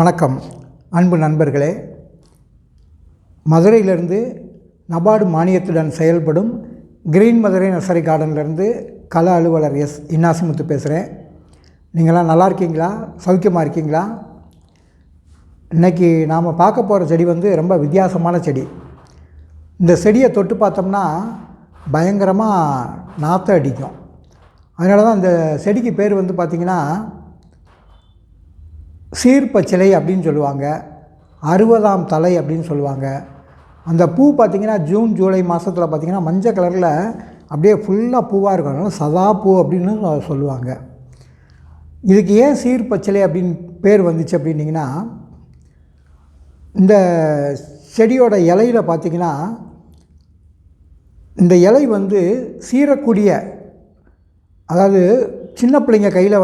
வணக்கம் அன்பு நண்பர்களே. மதுரையிலிருந்து நபார்டு மானியத்துடன் செயல்படும் கிரீன் மதுரை நர்சரி கார்டன்லேருந்து கள அலுவலர் எஸ் இன்னாசிமுத்து பேசுகிறேன். நீங்களாம் நல்லா இருக்கீங்களா? சௌக்கியமாக இருக்கீங்களா? இன்றைக்கி நாம் பார்க்க போகிற செடி ரொம்ப வித்தியாசமான செடி. இந்த செடியை தொட்டு பார்த்தோம்னா பயங்கரமாக நாற்றம் அடிக்கும். அதனால தான் இந்த செடிக்கு பேர் பார்த்திங்கன்னா சீர்பச்சிலை அப்படின்னு சொல்லுவாங்க, 60ஆம் தலை அப்படின்னு சொல்லுவாங்க. அந்த பூ பார்த்திங்கன்னா ஜூன் ஜூலை மாதத்தில் பார்த்திங்கன்னா மஞ்சள் கலரில் அப்படியே ஃபுல்லாக பூவாக இருக்கும். அதனால் சதா பூ அப்படின்னு சொல்லுவாங்க. இதுக்கு ஏன் சீர்பச்சிலை அப்படின்னு பேர் வந்துச்சு அப்படின்னிங்கன்னா, இந்த செடியோட இலையில் பார்த்திங்கன்னா இந்த இலை சீரக்கூடிய, அதாவது சின்ன பிள்ளைங்க கையில்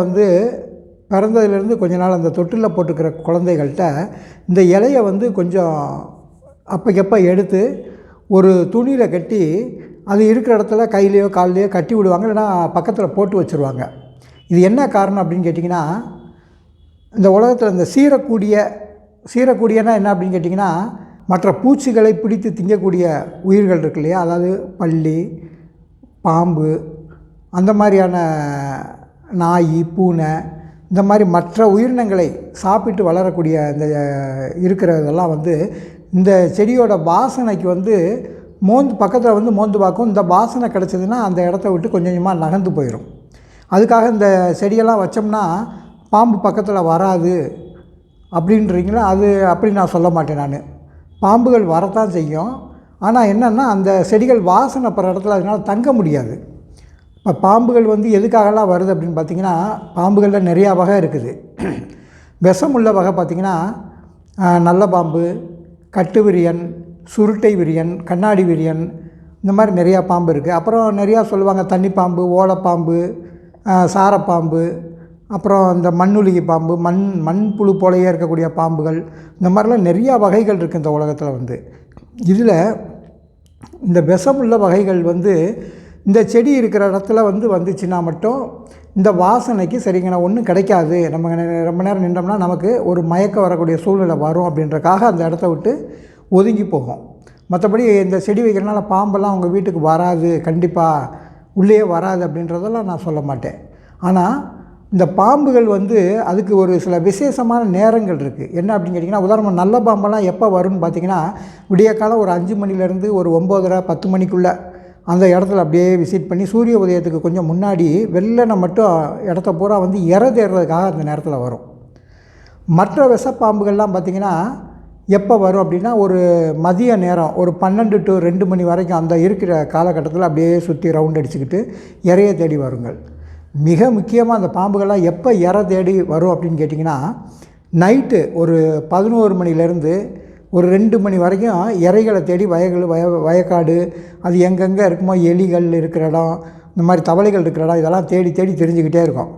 பிறந்ததுலேருந்து கொஞ்ச நாள் அந்த தொட்டிலில் போட்டுக்கிற குழந்தைகள்கிட்ட இந்த இலையை கொஞ்சம் அப்பக்கப்போ எடுத்து ஒரு துணியில் கட்டி அது இருக்கிற இடத்துல கையிலையோ கால்லையோ கட்டி விடுவாங்க, இல்லைனா பக்கத்தில் போட்டு வச்சுருவாங்க. இது என்ன காரணம் அப்படின்னு கேட்டிங்கன்னா, இந்த உலகத்தில் இந்த சீரக்கூடியனா என்ன அப்படின்னு கேட்டிங்கன்னா, மற்ற பூச்சிகளை பிடித்து திங்கக்கூடிய உயிர்கள் இருக்கு இல்லையா, அதாவது பல்லி, பாம்பு, அந்த மாதிரியான நாய், பூனை, இந்த மாதிரி மற்ற உயிரினங்களை சாப்பிட்டு வளரக்கூடிய இந்த இருக்கிறதெல்லாம் இந்த செடியோட வாசனைக்கு பக்கத்தில் மோந்து பார்க்கும். இந்த வாசனை கிடச்சதுன்னா அந்த இடத்த விட்டு கொஞ்சம் கொஞ்சமாக நகர்ந்து போயிடும். அதுக்காக இந்த செடியெல்லாம் வச்சோம்னா பாம்பு பக்கத்தில் வராது அப்படின்றீங்களா? அது அப்படி நான் சொல்ல மாட்டேன். நான் பாம்புகள் வரத்தான் செய்யும். ஆனால் என்னென்னா, அந்த செடிகள் வாசனை போகிற இடத்துல அதனால் தங்க முடியாது. இப்போ பாம்புகள் எதுக்காகலாம் வருது அப்படின்னு பார்த்திங்கன்னா, பாம்புகளில் நிறையா வகை இருக்குது. விஷம் உள்ள வகை பார்த்திங்கன்னா நல்ல பாம்பு, கட்டு விரியன், சுருட்டை விரியன், கண்ணாடி விரியன், இந்த மாதிரி நிறையா பாம்பு இருக்குது. அப்புறம் நிறையா சொல்லுவாங்க தண்ணி பாம்பு, ஓலைப்பாம்பு, சாரப்பாம்பு, அப்புறம் இந்த மண்ணுளிகி பாம்பு, மண்புழு போலையே இருக்கக்கூடிய பாம்புகள், இந்த மாதிரிலாம் நிறையா வகைகள் இருக்குது இந்த உலகத்தில். இதில் இந்த விஷமுள்ள வகைகள் இந்த செடி இருக்கிற இடத்துல வந்துச்சுன்னா மட்டும் இந்த வாசனைக்கு சரிங்கண்ணா ஒன்றும் கிடைக்காது. நம்ம ரொம்ப நேரம் நின்றோம்னா நமக்கு ஒரு மயக்கம் வரக்கூடிய சூழ்நிலை வரும் அப்படின்றக்காக அந்த இடத்த விட்டு ஒதுங்கி போகும். மற்றபடி இந்த செடி வைக்கிறனால பாம்பெல்லாம் அவங்க வீட்டுக்கு வராது, கண்டிப்பாக உள்ளே வராது அப்படின்றதெல்லாம் நான் சொல்ல மாட்டேன். ஆனால் இந்த பாம்புகள் அதுக்கு ஒரு சில விசேஷமான நேரங்கள் இருக்குது. என்ன அப்படின்னு கேட்டிங்கன்னா, உதாரணமாக நல்ல பாம்பெல்லாம் எப்போ வரும்னு பார்த்திங்கன்னா, விடிய காலம் ஒரு 5 மணிலேருந்து ஒரு 9:30 10 மணிக்குள்ளே அந்த இடத்துல அப்படியே விசிட் பண்ணி சூரிய உதயத்துக்கு கொஞ்சம் முன்னாடி வெள்ளனை மட்டும் இடத்த பூரா இரை தேடுறதுக்காக அந்த நேரத்தில் வரும். மற்ற விஷப்பாம்புகள்லாம் பார்த்திங்கன்னா எப்போ வரும் அப்படின்னா, ஒரு மதிய நேரம் ஒரு 12 to 2 மணி வரைக்கும் அந்த இருக்கிற காலகட்டத்தில் அப்படியே சுற்றி ரவுண்ட் அடிச்சுக்கிட்டு இறையை தேடி வருங்கள். மிக முக்கியமாக அந்த பாம்புகள்லாம் எப்போ இரை தேடி வரும் அப்படின்னு கேட்டிங்கன்னா, நைட்டு ஒரு 11 மணிலேருந்து ஒரு 2 மணி வரைக்கும் இறைகளை தேடி வயக்காடு, அது எங்கெங்கே இருக்குமோ, எலிகள் இருக்கிற இடம், இந்த மாதிரி தவளைகள் இருக்கிற இடம், இதெல்லாம் தேடி தேடி தெரிஞ்சுக்கிட்டே இருக்கும்.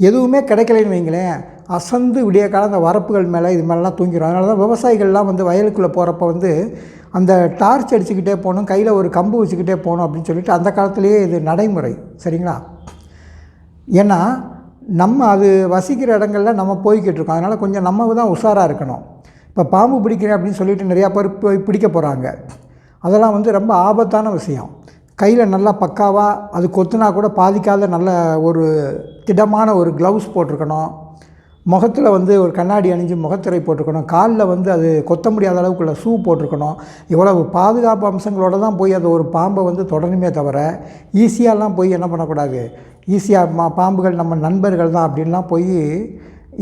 எதுவுமே கிடைக்கலைன்னு வைங்களேன், அசந்து விடிய காலம் அந்த வரப்புகள் மேலே இது மேலெலாம் தூங்கிடும். அதனால தான் விவசாயிகள்லாம் வயலுக்குள்ளே போகிறப்ப அந்த டார்ச் அடிச்சுக்கிட்டே போகணும், கையில் ஒரு கம்பு வச்சுக்கிட்டே போகணும் அப்படின்னு சொல்லிட்டு அந்த காலத்துலேயே இது நடைமுறை. சரிங்களா? ஏன்னா நம்ம அது வசிக்கிற இடங்களில் நம்ம போய்கிட்டு இருக்கோம். அதனால் கொஞ்சம் நம்ம தான் உஷாராக இருக்கணும். இப்போ பாம்பு பிடிக்கிறேன் அப்படின்னு சொல்லிட்டு நிறையா பேர் போய் பிடிக்க போகிறாங்க. அதெல்லாம் ரொம்ப ஆபத்தான விஷயம். கையில் நல்லா பக்காவாக அது கொத்துனா கூட பாதிக்காத நல்ல ஒரு திடமான ஒரு க்ளவுஸ் போட்டிருக்கணும். முகத்தில் ஒரு கண்ணாடி அணிஞ்சு முகத்திரை போட்டிருக்கணும். காலில் அது கொத்த முடியாத அளவுக்குள்ள ஷூ போட்டிருக்கணும். இவ்வளவு பாதுகாப்பு அம்சங்களோடு தான் போய் அந்த ஒரு பாம்பை தொடரணுமே தவிர ஈஸியாலாம் போய் என்ன பண்ணக்கூடாது. ஈஸியாக பாம்புகள் நம்ம நண்பர்கள் தான் அப்படின்லாம் போய்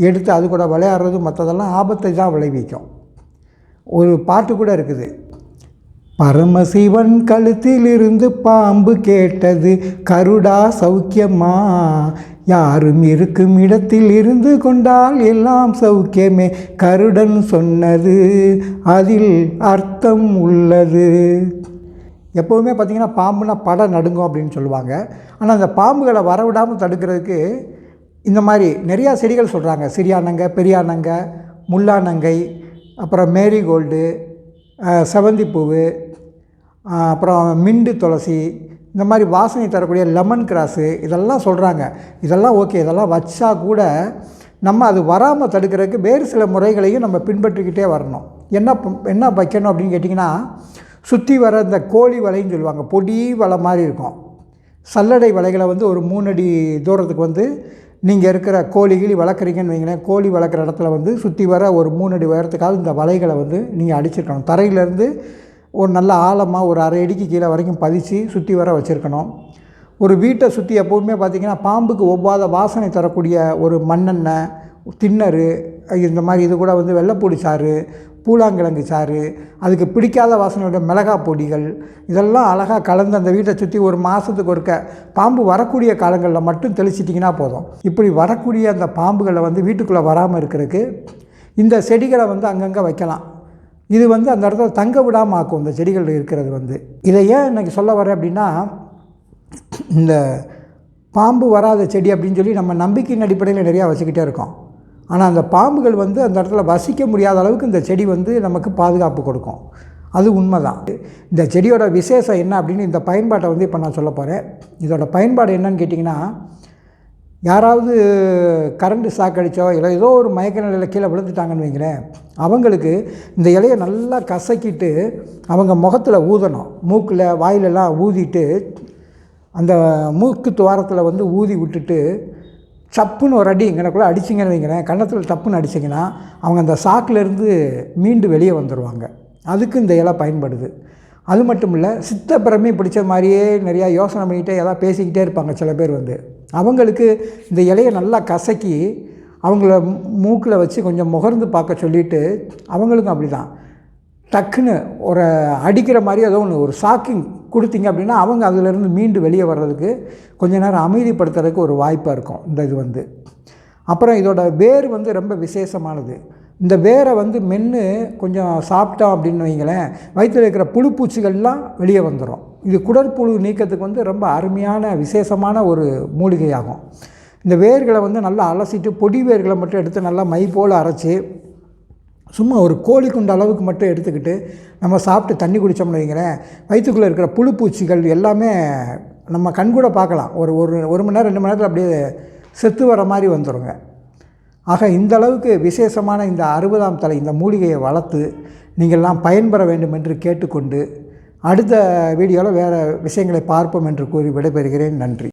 எடுத்து அது கூட விளையாடுறது மற்றதெல்லாம் ஆபத்தை தான் விளைவிக்கும். ஒரு பாட்டு கூட இருக்குது, பரமசிவன் கழுத்திலிருந்து பாம்பு கேட்டது, கருடா சௌக்கியமா, யாரும் இருக்கும் இடத்தில் இருந்து கொண்டால் எல்லாம் சௌக்கியமே, கருடன் சொன்னது அதில் அர்த்தம் உள்ளது. எப்போவுமே பார்த்திங்கன்னா பாம்புனா படை நடுங்கும் அப்படின்னு சொல்லுவாங்க. ஆனால் அந்த பாம்புகளை வரவிடாமல் தடுக்கிறதுக்கு இந்த மாதிரி நிறையா செடிகள் சொல்கிறாங்க. சிறியானங்க, பெரியானங்க, முள்ளானங்கை, அப்புறம் மேரிகோல்டு, செவந்திப்பூவு, அப்புறம் மிண்டு துளசி, இந்த மாதிரி வாசனை தரக்கூடிய லெமன் கிராஸு, இதெல்லாம் சொல்கிறாங்க. இதெல்லாம் ஓகே, இதெல்லாம் வச்சா கூட நம்ம அது வராமல் தடுக்கிறதுக்கு வேறு சில முறைகளையும் நம்ம பின்பற்றிக்கிட்டே வரணும். என்ன வைக்கணும் அப்படின்னு கேட்டிங்கன்னா, சுற்றி வர இந்த கோழி வலைன்னு சொல்லுவாங்க, பொடி வலை மாதிரி இருக்கும். சல்லடை வலைகளை வந்து ஒரு 3 அடி தூரத்துக்கு வந்து நீங்கள் இருக்கிற கோழி வளர்க்குறீங்கன்னு வைங்களேன், கோழி வளர்க்குற இடத்துல வந்து சுற்றி வர ஒரு 3 அடி உயரத்துக்காவது இந்த வலைகளை வந்து நீங்கள் அடிச்சிருக்கணும். தரையிலேருந்து ஒரு நல்ல ஆழமாக ஒரு 1/2 அடிக்கு கீழே வரைக்கும் பதிச்சு சுற்றி வர வச்சுருக்கணும். ஒரு வீட்டை சுற்றி எப்போவுமே பார்த்திங்கன்னா பாம்புக்கு ஒவ்வாத வாசனை தரக்கூடிய ஒரு மண்ணெண்ணெய், திண்ணறு, இந்த மாதிரி இது கூட வந்து வெள்ளைப்பூடி சாறு, பூலாங்கிழங்கு சாறு, அதுக்கு பிடிக்காத வாசனையோட மிளகாய் பொடிகள், இதெல்லாம் அழகாக கலந்து அந்த வீட்டை சுற்றி ஒரு மாதத்துக்கு ஒருக்க பாம்பு வரக்கூடிய காலங்களில் மட்டும் தெளிச்சிட்டிங்கன்னா போதும். இப்படி வரக்கூடிய அந்த பாம்புகளை வந்து வீட்டுக்குள்ளே வராமல் இருக்கிறதுக்கு இந்த செடிகளை வந்து அங்கங்கே வைக்கலாம். இது வந்து அந்த இடத்துல தங்க விடாமல் ஆக்கும் இந்த செடிகள் இருக்கிறது வந்து. இதை ஏன் இன்றைக்கி சொல்ல வரேன் அப்படின்னா, இந்த பாம்பு வராத செடி அப்படின்னு சொல்லி நம்ம நம்பிக்கையின் அடிப்படையில் நிறையா வச்சுக்கிட்டே இருக்கோம். ஆனால் அந்த பாம்புகள் வந்து அந்த இடத்துல வசிக்க முடியாத அளவுக்கு இந்த செடி வந்து நமக்கு பாதுகாப்பு கொடுக்கும். அது உண்மை தான். இந்த செடியோட விசேஷம் என்ன அப்படின்னு இந்த பயன்பாட்டை வந்து இப்போ நான் சொல்ல போகிறேன். இதோட பயன்பாடு என்னன்னு கேட்டிங்கன்னா, யாராவது கரண்ட்டு ஷாக் அடித்தோ இல்லை ஏதோ ஒரு மயக்க நிலையில் கீழே விழுந்துட்டாங்கன்னு வைங்களேன், அவங்களுக்கு இந்த இலையை நல்லா கசக்கிட்டு அவங்க முகத்தில் ஊதணும். மூக்கில் வாயிலெல்லாம் ஊதிட்டு அந்த மூக்கு துவாரத்தில் வந்து ஊதி விட்டுட்டு சப்புன்னு ஒரு அடி இங்கனக்குள்ளே அடிச்சிங்கன்னு வைங்களேன், கன்னத்தில் டப்புன்னு அடிச்சிங்கன்னா அவங்க அந்த ஷாக்கிலேருந்து மீண்டு வெளியே வந்துடுவாங்க. அதுக்கு இந்த இலை பயன்படுது. அது மட்டும் இல்லை, சித்த பிரமை பிடிச்ச மாதிரியே நிறையா யோசனை பண்ணிக்கிட்டே எதாவது பேசிக்கிட்டே இருப்பாங்க சில பேர் வந்து. அவங்களுக்கு இந்த இலையை நல்லா கசக்கி அவங்கள மூக்கில் வச்சு கொஞ்சம் முகர்ந்து பார்க்க சொல்லிவிட்டு, அவங்களுக்கும் அப்படி தான் டக்குன்னு ஒரு அடிக்கிற மாதிரி ஏதோ ஒன்று ஒரு ஷாக்கிங் கொடுத்தீங்க அப்படின்னா அவங்க அதிலேருந்து மீண்டு வெளியே வர்றதுக்கு கொஞ்ச நேரம் அமைதிப்படுத்துறதுக்கு ஒரு வாய்ப்பாக இருக்கும் இந்த இது வந்து. அப்புறம் இதோட வேர் வந்து ரொம்ப விசேஷமானது. இந்த வேரை வந்து மென்று கொஞ்சம் சாப்பிட்டோம் அப்படின்னு வைங்களேன், வயிற்றில் இருக்கிற புழுப்பூச்சிகள்லாம் வெளியே வந்துடும். இது குடற்புழு நீக்கத்துக்கு வந்து ரொம்ப அருமையான விசேஷமான ஒரு மூலிகையாகும். இந்த வேர்களை வந்து நல்லா அலசிட்டு பொடி வேர்களை மட்டும் எடுத்து நல்லா மை போல் அரைச்சி சும்மா ஒரு கோழி குண்டு அளவுக்கு மட்டும் எடுத்துக்கிட்டு நம்ம சாப்பிட்டு தண்ணி குடித்தோம்னு வைங்களேன், வயிற்றுக்குள்ளே இருக்கிற புழுப்பூச்சிகள் எல்லாமே நம்ம கண்கூட பார்க்கலாம். ஒரு மணி நேரம் 2 மணி நேரத்தில் அப்படியே செத்து வர மாதிரி வந்துடுங்க. ஆக இந்த அளவுக்கு விசேஷமான இந்த 60ஆம் தலை இந்த மூலிகையை வளர்த்து நீங்கள்லாம் பயன்பெற வேண்டும் என்று கேட்டுக்கொண்டு அடுத்த வீடியோவில் வேறு விஷயங்களை பார்ப்போம் என்று கூறி விடைபெறுகிறேன். நன்றி.